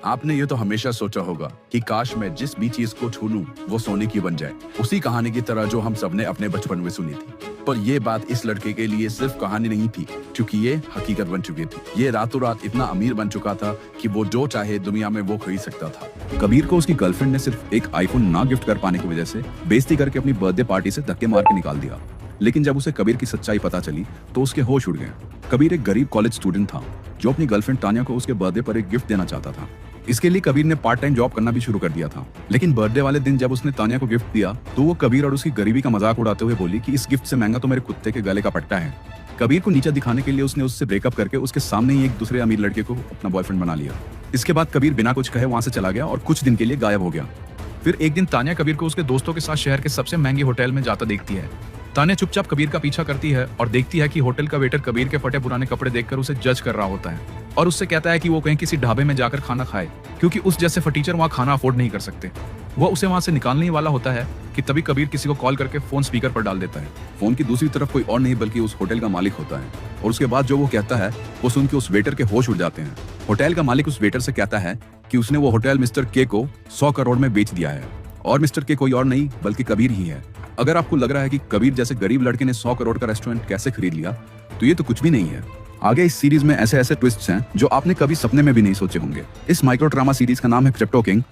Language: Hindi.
आपने ये तो हमेशा सोचा होगा कि काश मैं जिस भी चीज को छू लूं वो सोने की बन जाए, उसी कहानी की तरह जो हम सबने अपने बचपन में सुनी थी। पर ये बात इस लड़के के लिए सिर्फ कहानी नहीं थी, क्योंकि ये हकीकत बन चुकी थी। ये रातों रात इतना अमीर बन चुका था कि वो जो चाहे दुनिया में वो खरीद सकता था। कबीर को उसकी गर्लफ्रेंड ने सिर्फ एक आईफोन ना गिफ्ट कर पाने की वजह से बेइज्जती करके अपनी बर्थडे पार्टी से धक्के मार के निकाल दिया। लेकिन जब उसे कबीर की सच्चाई पता चली तो उसके होश उड़ गए। कबीर एक गरीब कॉलेज स्टूडेंट था जो अपनी गर्लफ्रेंड तानिया को उसके बर्थडे पर एक गिफ्ट देना चाहता था। इसके लिए कबीर ने पार्ट टाइम जॉब करना भी शुरू कर दिया था। लेकिन बर्थडे वाले दिन जब उसने तानिया को गिफ्ट दिया तो वो कबीर और उसकी गरीबी का मजाक उड़ाते हुए बोली कि इस गिफ्ट से महंगा तो मेरे कुत्ते के गले का पट्टा है। कबीर को नीचा दिखाने के लिए उसने उससे ब्रेकअप करके उसके सामने ही एक दूसरे अमीर लड़के को अपना बॉयफ्रेंड बना लिया। इसके बाद कबीर बिना कुछ कहे वहां से चला गया और कुछ दिन के लिए गायब हो गया। फिर एक दिन तानिया कबीर को उसके दोस्तों के साथ शहर के सबसे महंगे होटल में जाता देखती है। तानिया चुपचाप कबीर का पीछा करती है और देखती है कि होटल का वेटर कबीर के फटे पुराने कपड़े देखकर उसे जज कर रहा होता है और उससे कहता है कि वो कहीं किसी ढाबे में जाकर खाना खाए, क्योंकि उस जैसे फटीचर वहाँ खाना अफोर्ड नहीं कर सकते। वो उसे वहां से निकालने ही वाला होता है कि तभी कबीर किसी को कॉल करके फोन स्पीकर पर डाल देता है। फोन की दूसरी तरफ कोई और नहीं बल्कि उस होटल का मालिक होता है और उसके बाद जो वो कहता है वो सुन के उस वेटर के होश उड़ जाते हैं। होटल का मालिक उस वेटर से कहता है कि उसने वो होटल मिस्टर के को 100 करोड़ में बेच दिया है और मिस्टर के कोई और नहीं बल्कि कबीर ही है। अगर आपको लग रहा है कि कबीर जैसे गरीब लड़के ने 100 करोड़ का रेस्टोरेंट कैसे खरीद लिया, तो ये तो कुछ भी नहीं है। आगे इस सीरीज में ऐसे ऐसे ट्विस्ट्स हैं जो आपने कभी सपने में भी नहीं सोचे होंगे। इस माइक्रो ड्रामा सीरीज का नाम है क्रिप्टो किंग